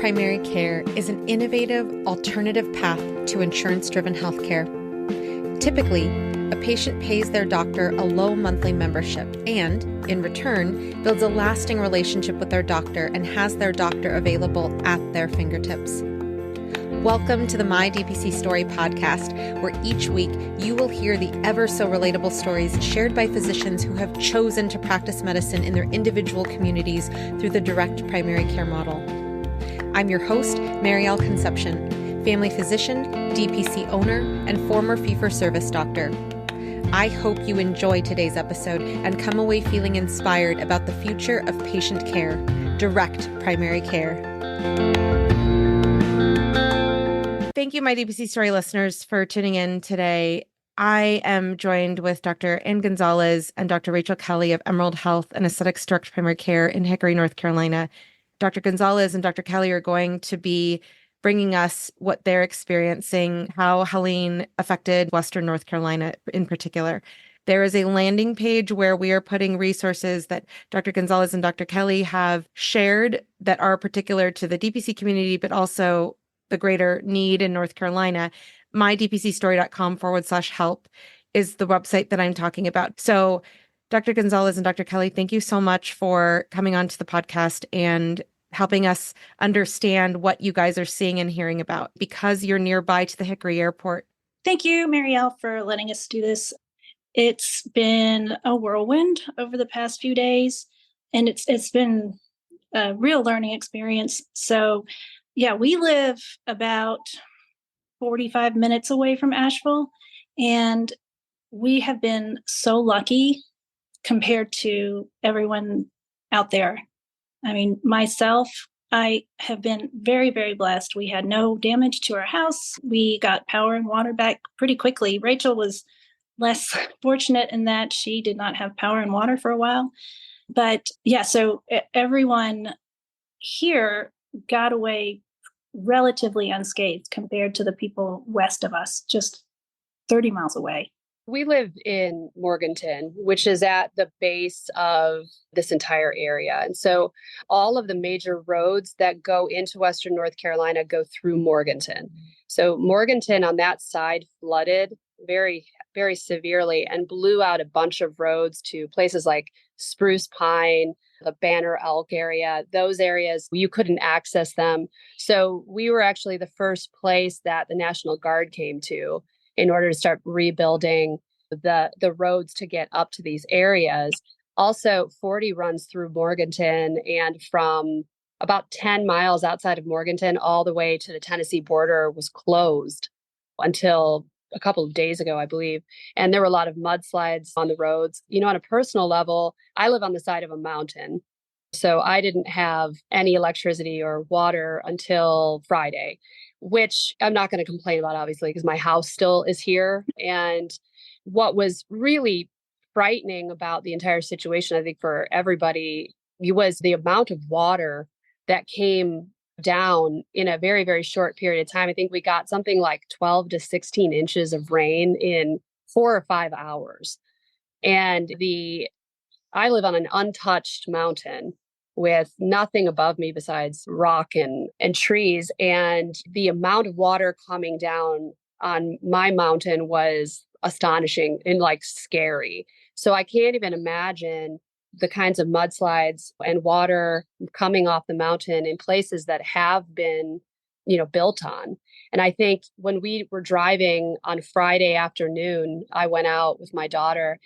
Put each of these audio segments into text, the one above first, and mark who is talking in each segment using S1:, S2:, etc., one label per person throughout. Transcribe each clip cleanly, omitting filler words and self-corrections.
S1: primary care is an innovative alternative path to insurance-driven healthcare. Typically, a patient pays their doctor a low monthly membership and, in return, builds a lasting relationship with their doctor and has their doctor available at their fingertips. Welcome to the My DPC Story podcast, where each week you will hear the ever-so-relatable stories shared by physicians who have chosen to practice medicine in their individual communities through the direct primary care model. I'm your host, Marielle Concepcion, family physician, DPC owner, and former fee-for-service doctor. I hope you enjoy today's episode and come away feeling inspired about the future of patient care, direct primary care. Thank you, my DPC Story listeners, for tuning in today. I am joined with Dr. Ann Gonzalez and Dr. Rachel Kelly of Emerald Health and Aesthetics Direct Primary Care in Hickory, North Carolina. Dr. Gonzalez and Dr. Kelly are going to be bringing us what they're experiencing, how Helene affected Western North Carolina in particular. There is a landing page where we are putting resources that Dr. Gonzalez and Dr. Kelly have shared that are particular to the DPC community, but also the greater need in North Carolina. mydpcstory.com/help is the website that I'm talking about. So Dr. Gonzalez and Dr. Kelly, thank you so much for coming on to the podcast and helping us understand what you guys are seeing and hearing about because you're nearby to the Hickory Airport.
S2: Thank you, Marielle, for letting us do this. It's been a whirlwind over the past few days, and it's been a real learning experience. So, yeah, we live about 45 minutes away from Asheville, and we have been so lucky compared to everyone out there. I mean, myself, I have been very, very blessed. We had no damage to our house. We got power and water back pretty quickly. Rachel was less fortunate in that she did not have power and water for a while. But yeah, so everyone here got away relatively unscathed compared to the people west of us, just 30 miles away.
S3: We live in Morganton, which is at the base of this entire area. And so all of the major roads that go into Western North Carolina go through Morganton. So Morganton on that side flooded very, very severely and blew out a bunch of roads to places like Spruce Pine, the Banner Elk area. Those areas, you couldn't access them. So we were actually the first place that the National Guard came to in order to start rebuilding the roads to get up to these areas. Also, 40 runs through Morganton, and from about 10 miles outside of Morganton all the way to the Tennessee border was closed until a couple of days ago, I believe. And there were a lot of mudslides on the roads. You know, on a personal level, I live on the side of a mountain. So I didn't have any electricity or water until Friday, which I'm not going to complain about, obviously, because my house still is here. And what was really frightening about the entire situation, I think, for everybody, was the amount of water that came down in a very, very short period of time. I think we got something like 12 to 16 inches of rain in 4 or 5 hours. And I live on an untouched mountain with nothing above me besides rock and trees. And the amount of water coming down on my mountain was astonishing and like scary. So I can't even imagine the kinds of mudslides and water coming off the mountain in places that have been, built on. And I think when we were driving on Friday afternoon, I went out with my daughter,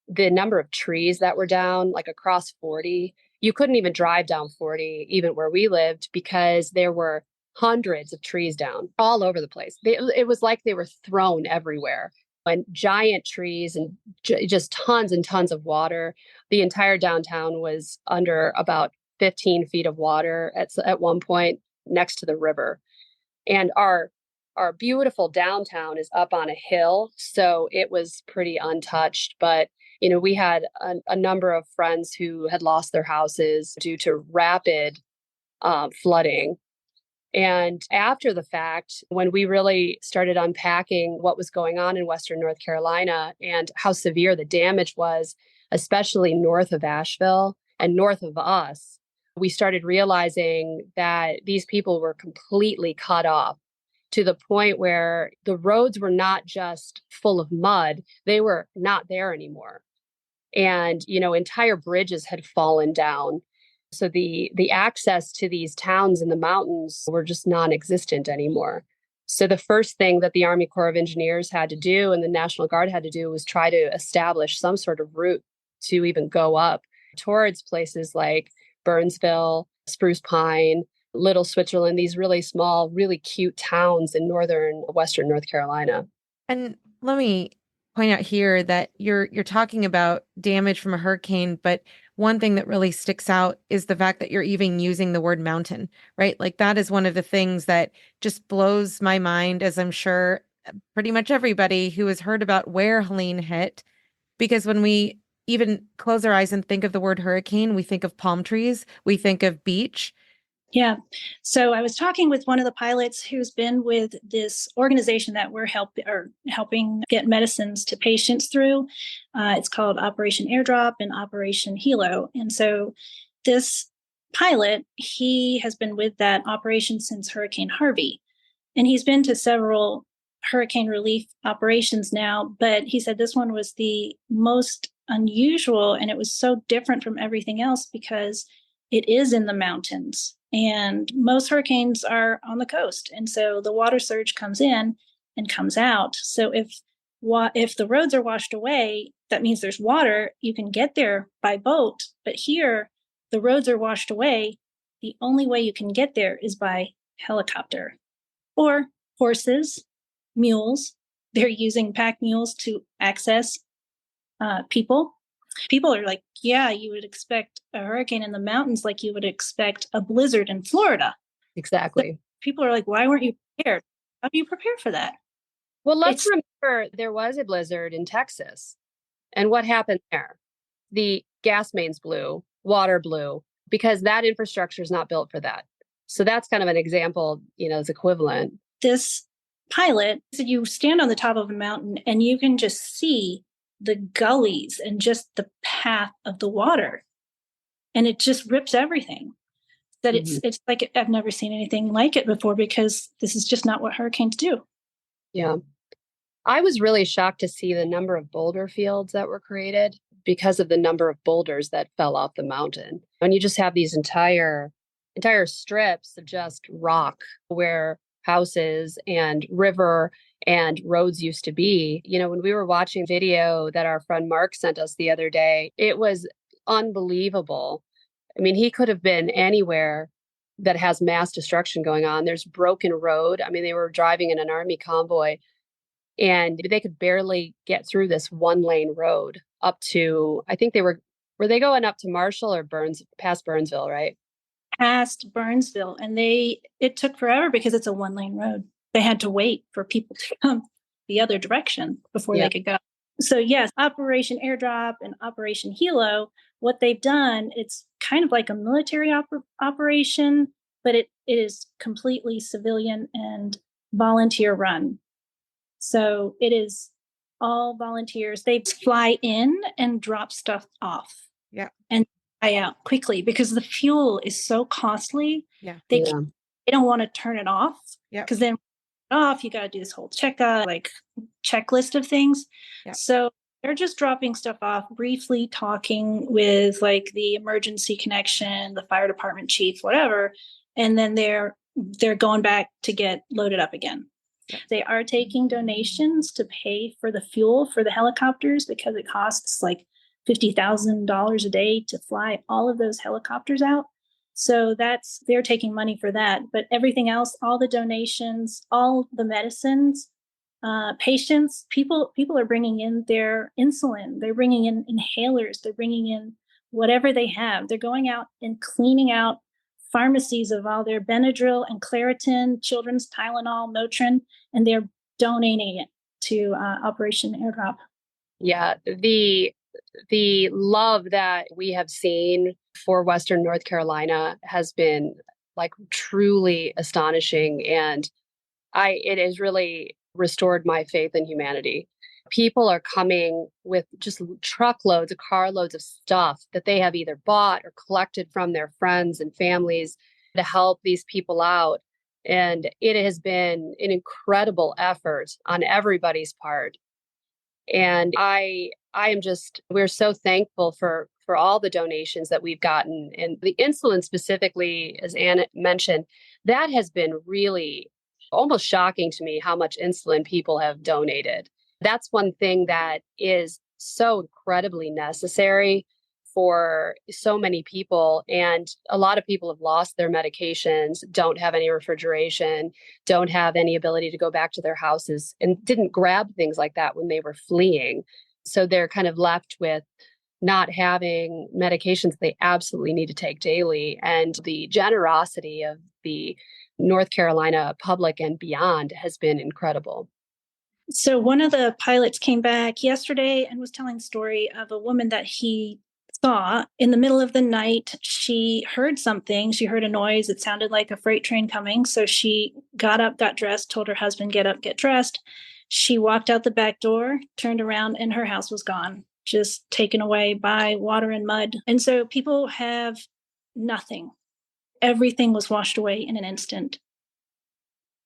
S3: the number of trees that were down, like across 40, you couldn't even drive down 40, even where we lived, because there were hundreds of trees down all over the place. It was like they were thrown everywhere. And giant trees and just tons and tons of water. The entire downtown was under about 15 feet of water at one point next to the river. And our beautiful downtown is up on a hill, so it was pretty untouched. But, we had a number of friends who had lost their houses due to rapid flooding. And after the fact, when we really started unpacking what was going on in Western North Carolina and how severe the damage was, especially north of Asheville and north of us, we started realizing that these people were completely cut off to the point where the roads were not just full of mud, they were not there anymore. And, entire bridges had fallen down. So the access to these towns in the mountains were just non-existent anymore. So the first thing that the Army Corps of Engineers had to do and the National Guard had to do was try to establish some sort of route to even go up towards places like Burnsville, Spruce Pine, Little Switzerland, these really small, really cute towns in western North Carolina.
S1: And let me point out here that you're talking about damage from a hurricane, but one thing that really sticks out is the fact that you're even using the word mountain, right? Like that is one of the things that just blows my mind, as I'm sure pretty much everybody who has heard about where Helene hit, because when we even close our eyes and think of the word hurricane, we think of palm trees, we think of beach.
S2: Yeah. So I was talking with one of the pilots who's been with this organization that we're helping get medicines to patients through. It's called Operation Airdrop and Operation Hilo. And so this pilot, he has been with that operation since Hurricane Harvey. And he's been to several hurricane relief operations now, but he said this one was the most unusual, and it was so different from everything else because it is in the mountains. And most hurricanes are on the coast. And so the water surge comes in and comes out. So if the roads are washed away, that means there's water. You can get there by boat. But here, the roads are washed away. The only way you can get there is by helicopter or horses, mules. They're using pack mules to access people. People are like, yeah, you would expect a hurricane in the mountains like you would expect a blizzard in Florida.
S3: Exactly.
S2: So people are like, why weren't you prepared? How do you prepare for that?
S3: Well, let's remember there was a blizzard in Texas. And what happened there? The gas mains blew, water blew, because that infrastructure is not built for that. So that's kind of an example, is equivalent.
S2: This pilot said you stand on the top of a mountain and you can just see the gullies and just the path of the water, and it just rips everything. That it's like I've never seen anything like it before, because this is just not what hurricanes do.
S3: Yeah, I was really shocked to see the number of boulder fields that were created because of the number of boulders that fell off the mountain. And you just have these entire strips of just rock where houses and river and roads used to be. When we were watching video that our friend Mark sent us the other day, it was unbelievable. I mean, he could have been anywhere that has mass destruction going on. There's broken road. I mean, they were driving in an Army convoy and they could barely get through this one lane road up to, I think were they going up to Marshall or past Burnsville, right?
S2: Past Burnsville. And it took forever because it's a one lane road. They had to wait for people to come the other direction before they could go. So yes, Operation Airdrop and Operation Hilo, what they've done, it's kind of like a military operation, but it is completely civilian and volunteer run. So it is all volunteers. They fly in and drop stuff off.
S1: Yeah.
S2: And fly out quickly because the fuel is so costly.
S1: Yeah.
S2: They don't want to turn it off.
S1: Yeah.
S2: Because then off, you got to do this whole checklist of things.
S1: Yeah.
S2: So they're just dropping stuff off, briefly talking with like the emergency connection, the fire department chief, whatever, and then they're going back to get loaded up again. Yeah. They are taking donations to pay for the fuel for the helicopters because it costs like $50,000 a day to fly all of those helicopters out. So they're taking money for that. But everything else, all the donations, all the medicines, patients, people are bringing in their insulin. They're bringing in inhalers. They're bringing in whatever they have. They're going out and cleaning out pharmacies of all their Benadryl and Claritin, children's Tylenol, Motrin, and they're donating it to Operation Airdrop.
S3: Yeah, the love that we have seen for Western North Carolina has been like truly astonishing. And it has really restored my faith in humanity People are coming with just truckloads of carloads of stuff that they have either bought or collected from their friends and families to help these people out. And it has been an incredible effort on everybody's part. And I am just, we're so thankful for all the donations that we've gotten. And the insulin specifically, as Anna mentioned, that has been really almost shocking to me how much insulin people have donated. That's one thing that is so incredibly necessary for so many people. And a lot of people have lost their medications, don't have any refrigeration, don't have any ability to go back to their houses, and didn't grab things like that when they were fleeing. So they're kind of left with not having medications they absolutely need to take daily. And the generosity of the North Carolina public and beyond has been incredible.
S2: So one of the pilots came back yesterday and was telling the story of a woman that he saw in the middle of the night. She heard something. She heard a noise. It sounded like a freight train coming. So she got up, got dressed, told her husband, get up, get dressed. She walked out the back door, turned around, and her house was gone, just taken away by water and mud. And so people have nothing. Everything was washed away in an instant.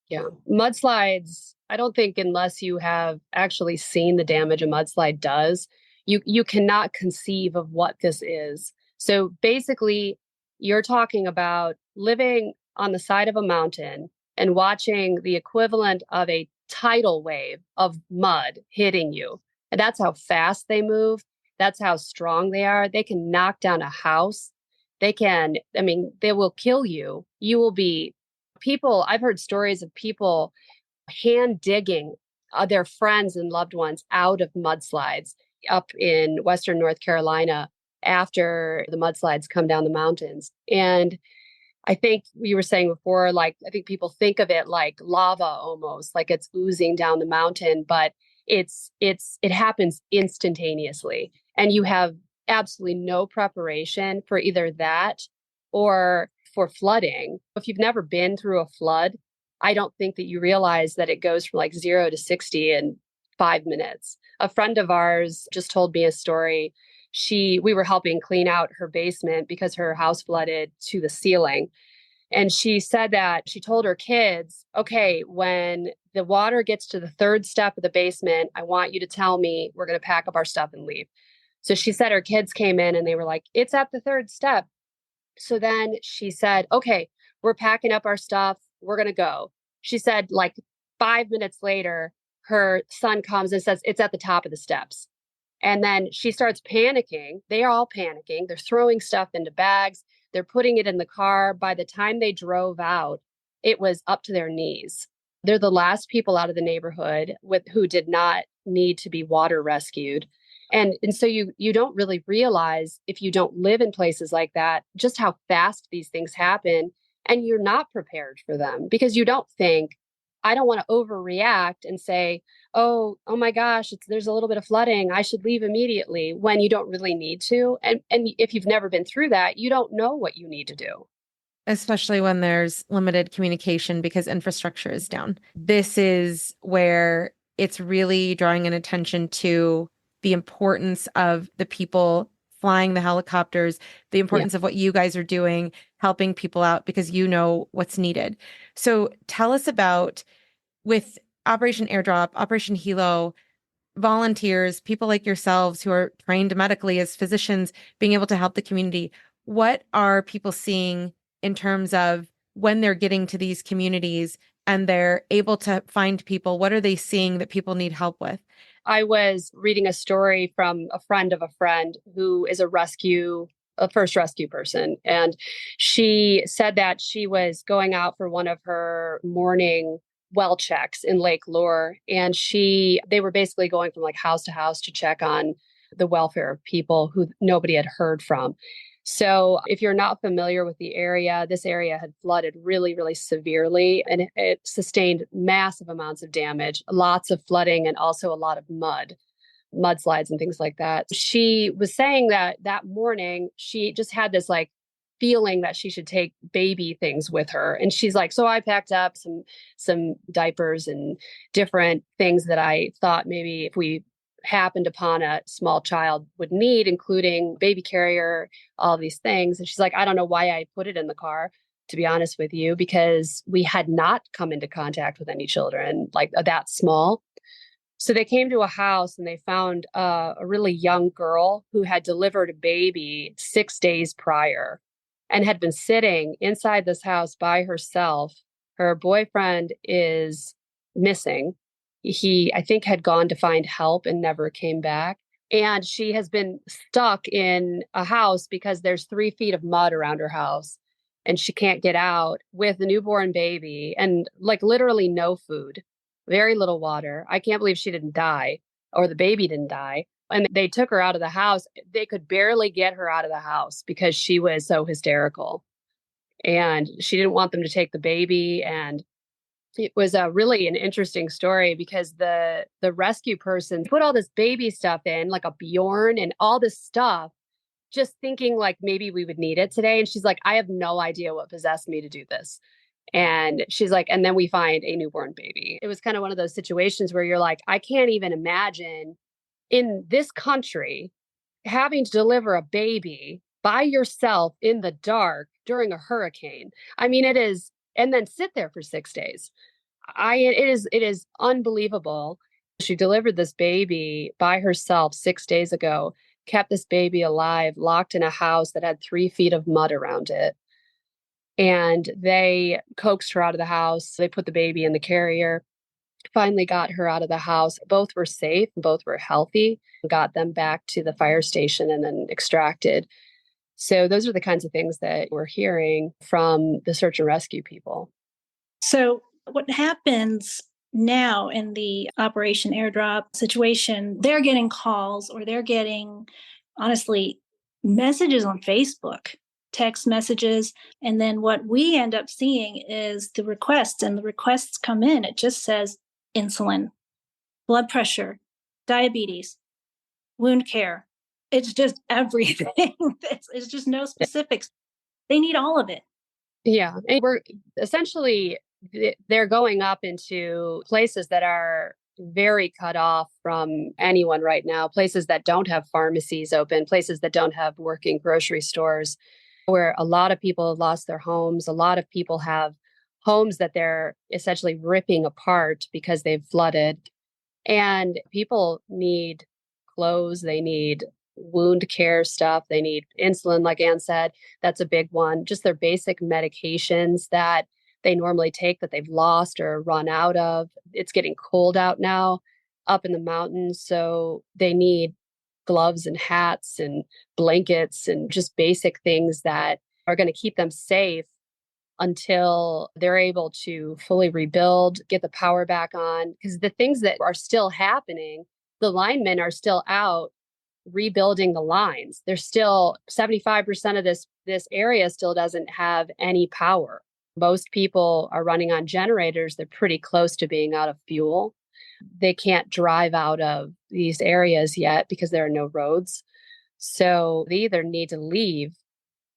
S3: Yeah. Mudslides, I don't think unless you have actually seen the damage a mudslide does, you cannot conceive of what this is. So basically, you're talking about living on the side of a mountain and watching the equivalent of a tidal wave of mud hitting you. And that's how fast they move. That's how strong they are. They can knock down a house. They can, I mean, they will kill you. You will be people. I've heard stories of people hand digging their friends and loved ones out of mudslides up in Western North Carolina after the mudslides come down the mountains. And I think you were saying before, like, I think people think of it like lava almost, like it's oozing down the mountain, but it happens instantaneously. And you have absolutely no preparation for either that or for flooding. If you've never been through a flood, I don't think that you realize that it goes from like 0 to 60 in 5 minutes. A friend of ours just told me a story. We were helping clean out her basement because her house flooded to the ceiling. And she said that she told her kids, okay, when the water gets to the 3rd step of the basement, I want you to tell me, we're going to pack up our stuff and leave. So she said her kids came in and they were like, it's at the 3rd step. So then she said, okay, we're packing up our stuff. We're going to go. She said like 5 minutes later, her son comes and says, it's at the top of the steps. And then she starts panicking. They are all panicking. They're throwing stuff into bags. They're putting it in the car. By the time they drove out, it was up to their knees. They're the last people out of the neighborhood who did not need to be water rescued. And so you don't really realize, if you don't live in places like that, just how fast these things happen. And you're not prepared for them because you don't think, I don't want to overreact and say, oh my gosh, there's a little bit of flooding, I should leave immediately, when you don't really need to. And if you've never been through that, you don't know what you need to do.
S1: Especially when there's limited communication because infrastructure is down. This is where it's really drawing an attention to the importance of the people flying the helicopters, the importance of what you guys are doing, helping people out, because you know what's needed. So tell us about, with Operation Airdrop, Operation Hilo, volunteers, people like yourselves who are trained medically as physicians, being able to help the community. What are people seeing in terms of when they're getting to these communities and they're able to find people? What are they seeing that people need help with?
S3: I was reading a story from a friend of a friend who is a first rescue person. And she said that she was going out for one of her morning well checks in Lake Lure. And they were basically going from like house to house to check on the welfare of people who nobody had heard from. So if you're not familiar with the area, this area had flooded really, really severely, and it sustained massive amounts of damage, lots of flooding, and also a lot of mudslides and things like that. She was saying that morning, she just had this like feeling that she should take baby things with her. And she's like, so I packed up some diapers and different things that I thought maybe if we happened upon a small child would need, including baby carrier, all these things. And she's like, I don't know why I put it in the car, to be honest with you, because we had not come into contact with any children like that small. So they came to a house and they found a really young girl who had delivered a baby 6 days prior and had been sitting inside this house by herself. Her boyfriend is missing. He, I think, had gone to find help and never came back. And she has been stuck in a house because there's 3 feet of mud around her house and she can't get out with a newborn baby and like literally no food, very little water. I can't believe she didn't die or the baby didn't die. And they took her out of the house. They could barely get her out of the house because she was so hysterical. And she didn't want them to take the baby. And it was a really an interesting story because the rescue person put all this baby stuff in, like a Bjorn and all this stuff, just thinking like maybe we would need it today. And she's like, I have no idea what possessed me to do this. And she's like, and then we find a newborn baby. It was kind of one of those situations where you're like, I can't even imagine in this country having to deliver a baby by yourself in the dark during a hurricane. I mean, it is, and then sit there for 6 days. It is unbelievable. She delivered this baby by herself 6 days ago, kept this baby alive, locked in a house that had 3 feet of mud around it. And they coaxed her out of the house. They put the baby in the carrier, finally got her out of the house. Both were safe, both were healthy, got them back to the fire station and then extracted. So those are the kinds of things that we're hearing from the search and rescue people.
S2: So what happens now in the Operation Airdrop situation, they're getting calls or they're getting, honestly, messages on Facebook, text messages. And then what we end up seeing is the requests, and the requests come in. It just says insulin, blood pressure, diabetes, wound care. It's just everything. It's just no specifics. They need all of it.
S3: Yeah. And we're essentially, they're going up into places that are very cut off from anyone right now, places that don't have pharmacies open, places that don't have working grocery stores, where a lot of people have lost their homes. A lot of people have homes that they're essentially ripping apart because they've flooded. And people need clothes, they need wound care stuff, they need insulin, like Ann said. That's a big one. Just their basic medications that they normally take that they've lost or run out of. It's getting cold out now up in the mountains. So they need gloves and hats and blankets and just basic things that are going to keep them safe until they're able to fully rebuild, get the power back on. Because the things that are still happening, the linemen are still out rebuilding the lines. There's still 75% of this area still doesn't have any power. Most people are running on generators. They're pretty close to being out of fuel. They can't drive out of these areas yet because there are no roads. So they either need to leave,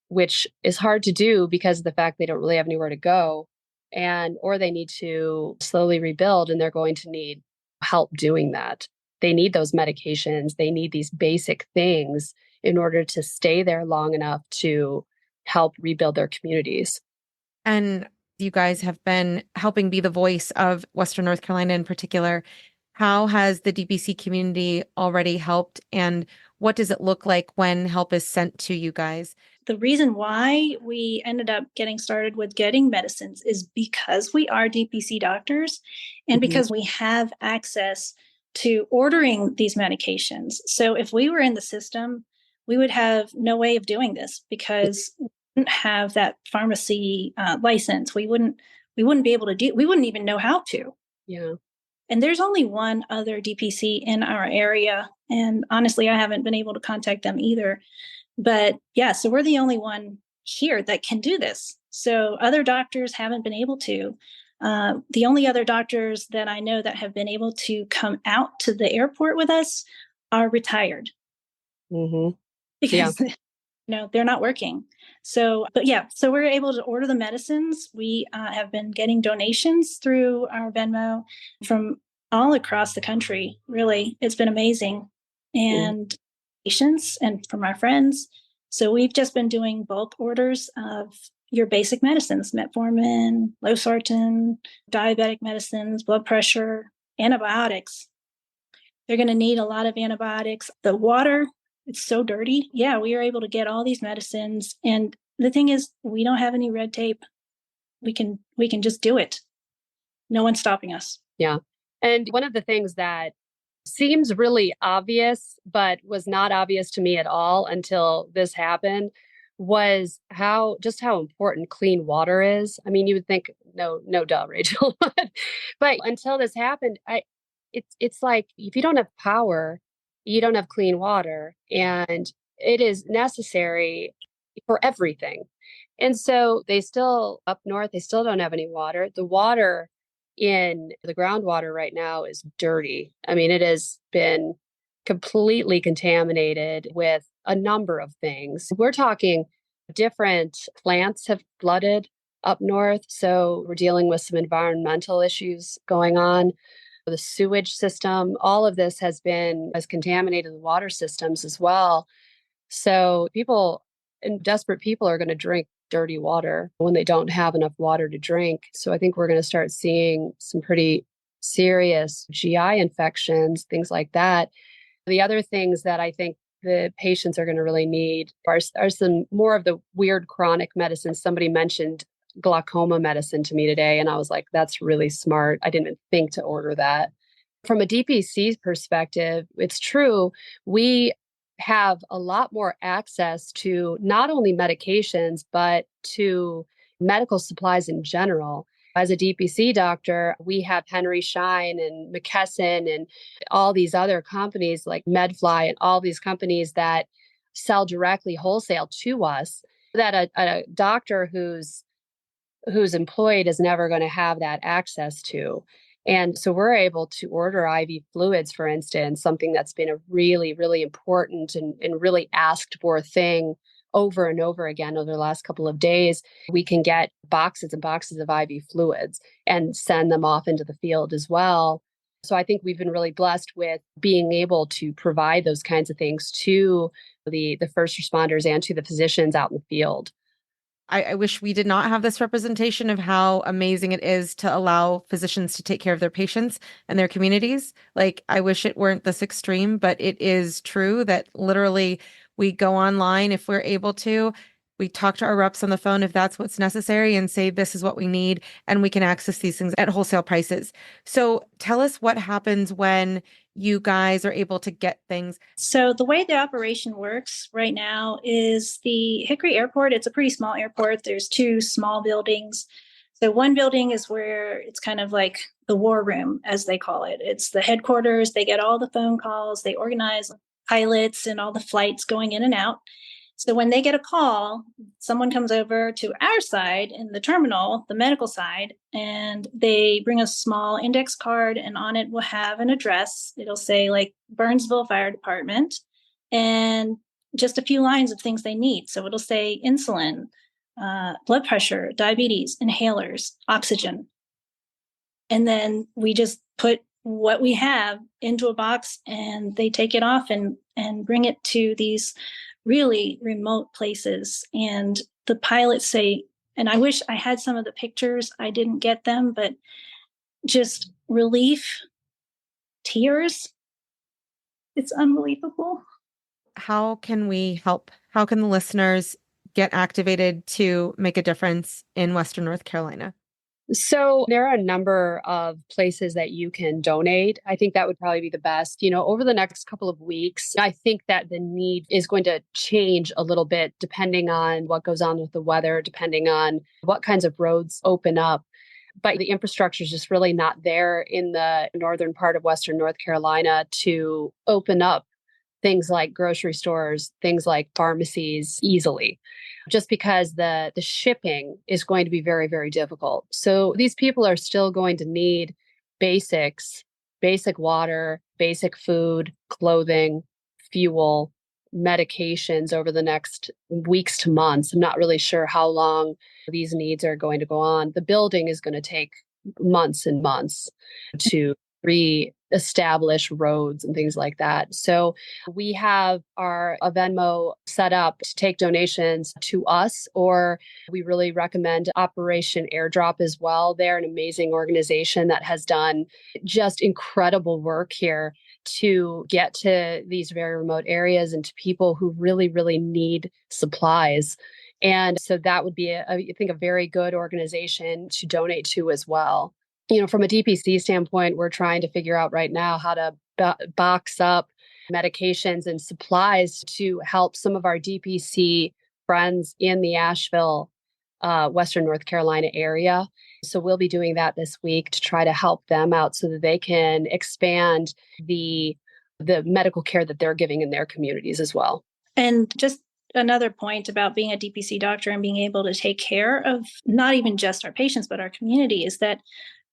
S3: which is hard to do because of the fact they don't really have anywhere to go, or they need to slowly rebuild, and they're going to need help doing that. They need those medications. They need these basic things in order to stay there long enough to help rebuild their communities.
S1: And you guys have been helping be the voice of Western North Carolina in particular. How has the DPC community already helped, and what does it look like when help is sent to you guys?
S2: The reason why we ended up getting started with getting medicines is because we are DPC doctors and because we have access to ordering these medications. So if we were in the system, we would have no way of doing this because we wouldn't have that pharmacy license. We wouldn't be able to do, we wouldn't even know how to.
S3: Yeah.
S2: And there's only one other DPC in our area. And honestly, I haven't been able to contact them either. But yeah, so we're the only one here that can do this. So other doctors haven't been able to. The only other doctors that I know that have been able to come out to the airport with us are retired. Because they're not working. So, but yeah, so we're able to order the medicines. We have been getting donations through our Venmo from all across the country, really. It's been amazing. And patients and from our friends. So we've just been doing bulk orders of your basic medicines, metformin, losartan, diabetic medicines, blood pressure, antibiotics. They're going to need a lot of antibiotics. The water, it's so dirty. Yeah, we are able to get all these medicines. And the thing is, we don't have any red tape. We can just do it. No one's stopping us.
S3: Yeah. And one of the things that seems really obvious, but was not obvious to me at all until this happened, was how important clean water is. I mean, you would think, no, duh, Rachel. But until this happened, it's like if you don't have power, you don't have clean water, and it is necessary for everything. And so they still up north, they still don't have any water. The water in the groundwater right now is dirty. I mean, it has been completely contaminated with a number of things. We're talking different plants have flooded up north. So we're dealing with some environmental issues going on. The sewage system, all of this has contaminated the water systems as well. So people and desperate people are going to drink dirty water when they don't have enough water to drink. So I think we're going to start seeing some pretty serious GI infections, things like that. The other things that I think the patients are going to really need are some more of the weird chronic medicines. Somebody mentioned glaucoma medicine to me today, and I was like, that's really smart. I didn't even think to order that. From a DPC perspective, it's true. We have a lot more access to not only medications, but to medical supplies in general. As a DPC doctor, we have Henry Schein and McKesson and all these other companies like MedFly and all these companies that sell directly wholesale to us that a doctor who's employed is never going to have that access to. And so we're able to order IV fluids, for instance, something that's been a really, really important and really asked for thing over and over again over the last couple of days. We can get boxes and boxes of IV fluids and send them off into the field as well. So I think we've been really blessed with being able to provide those kinds of things to the first responders and to the physicians out in the field.
S1: I wish we did not have this representation of how amazing it is to allow physicians to take care of their patients and their communities. Like, I wish it weren't this extreme, but it is true that literally we go online if we're able to. We talk to our reps on the phone if that's what's necessary and say, this is what we need, and we can access these things at wholesale prices. So tell us what happens when you guys are able to get things.
S2: So the way the operation works right now is the Hickory Airport. It's a pretty small airport. There's two small buildings. So one building is where it's kind of like the war room, as they call it. It's the headquarters. They get all the phone calls. They organize pilots and all the flights going in and out. So when they get a call, someone comes over to our side in the terminal, the medical side, and they bring a small index card, and on it will have an address. It'll say like Burnsville Fire Department and just a few lines of things they need. So it'll say insulin, blood pressure, diabetes, inhalers, oxygen. And then we just put what we have into a box, and they take it off and bring it to these really remote places. And the pilots say, and I wish I had some of the pictures, I didn't get them, but just relief, tears. It's unbelievable.
S1: How can we help? How can the listeners get activated to make a difference in Western North Carolina?
S3: So there are a number of places that you can donate. I think that would probably be the best. Over the next couple of weeks, I think that the need is going to change a little bit depending on what goes on with the weather, depending on what kinds of roads open up. But the infrastructure is just really not there in the northern part of Western North Carolina to open up things like grocery stores, things like pharmacies easily, just because the shipping is going to be very, very difficult. So these people are still going to need basics, basic water, basic food, clothing, fuel, medications over the next weeks to months. I'm not really sure how long these needs are going to go on. The building is going to take months and months to re-establish roads and things like that. So we have a Venmo set up to take donations to us, or we really recommend Operation Airdrop as well. They're an amazing organization that has done just incredible work here to get to these very remote areas and to people who really, really need supplies. And so that would be, I think, a very good organization to donate to as well. From a DPC standpoint, we're trying to figure out right now how to box up medications and supplies to help some of our DPC friends in the Asheville, Western North Carolina area. So we'll be doing that this week to try to help them out so that they can expand the medical care that they're giving in their communities as well.
S2: And just another point about being a DPC doctor and being able to take care of not even just our patients, but our community is that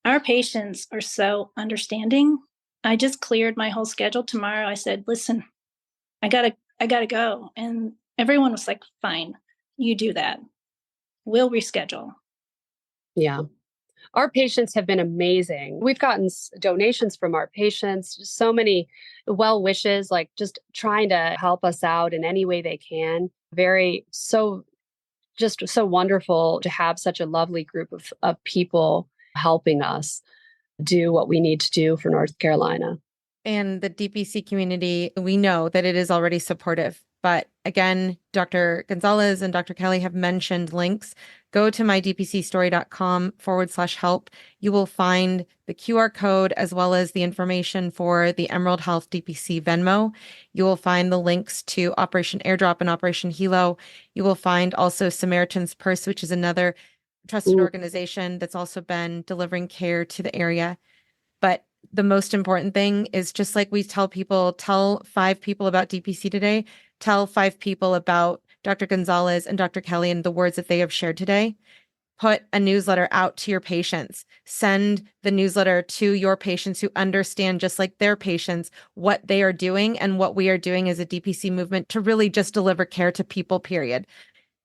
S2: our patients are so understanding. I just cleared my whole schedule tomorrow. I said, listen, I gotta go. And everyone was like, fine, you do that. We'll reschedule.
S3: Yeah. Our patients have been amazing. We've gotten donations from our patients, just so many well wishes, like just trying to help us out in any way they can. Just so wonderful to have such a lovely group of people helping us do what we need to do for North Carolina.
S1: And the DPC community, we know that it is already supportive. But again, Dr. Gonzalez and Dr. Kelly have mentioned links. Go to mydpcstory.com/help. You will find the QR code as well as the information for the Emerald Health DPC Venmo. You will find the links to Operation Airdrop and Operation Hilo. You will find also Samaritan's Purse, which is another trusted organization that's also been delivering care to the area. But the most important thing is, just like we tell people, tell 5 people about DPC today, tell 5 people about Dr. Gonzalez and Dr. Kelly and the words that they have shared today. Put a newsletter out to your patients. Send the newsletter to your patients who understand, just like their patients, what they are doing and what we are doing as a DPC movement to really just deliver care to people, period.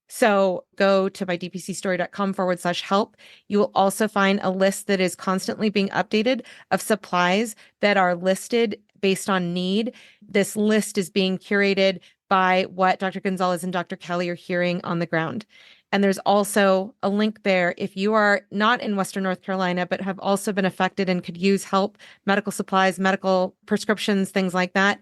S1: So go to mydpcstory.com/help. You will also find a list that is constantly being updated of supplies that are listed based on need. This list is being curated by what Dr. Gonzalez and Dr. Kelly are hearing on the ground. And there's also a link there if you are not in Western North Carolina, but have also been affected and could use help, medical supplies, medical prescriptions, things like that.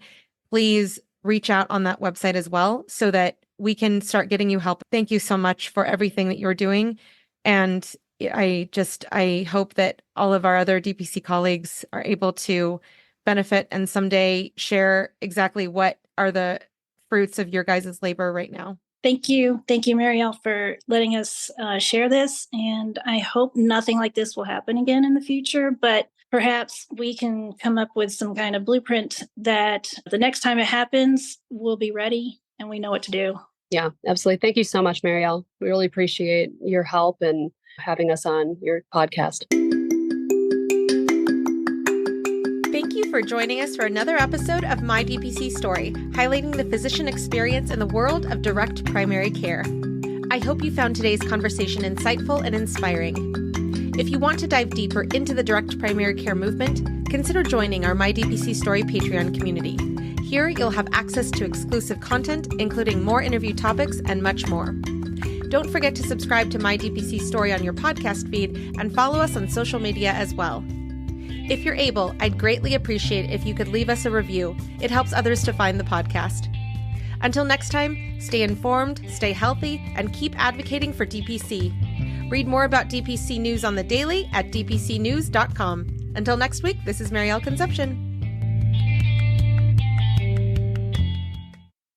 S1: Please reach out on that website as well so that we can start getting you help. Thank you so much for everything that you're doing. And I hope that all of our other DPC colleagues are able to benefit and someday share exactly what are the fruits of your guys' labor right now.
S2: Thank you. Thank you, Marielle, for letting us share this. And I hope nothing like this will happen again in the future, but perhaps we can come up with some kind of blueprint that the next time it happens, we'll be ready and we know what to do.
S3: Yeah, absolutely. Thank you so much, Marielle. We really appreciate your help and having us on your podcast.
S1: Thank you for joining us for another episode of My DPC Story, highlighting the physician experience in the world of direct primary care. I hope you found today's conversation insightful and inspiring. If you want to dive deeper into the direct primary care movement, consider joining our My DPC Story Patreon community. Here, you'll have access to exclusive content, including more interview topics and much more. Don't forget to subscribe to My DPC Story on your podcast feed and follow us on social media as well. If you're able, I'd greatly appreciate if you could leave us a review. It helps others to find the podcast. Until next time, stay informed, stay healthy, and keep advocating for DPC. Read more about DPC news on the daily at dpcnews.com. Until next week, this is Marielle Concepcion.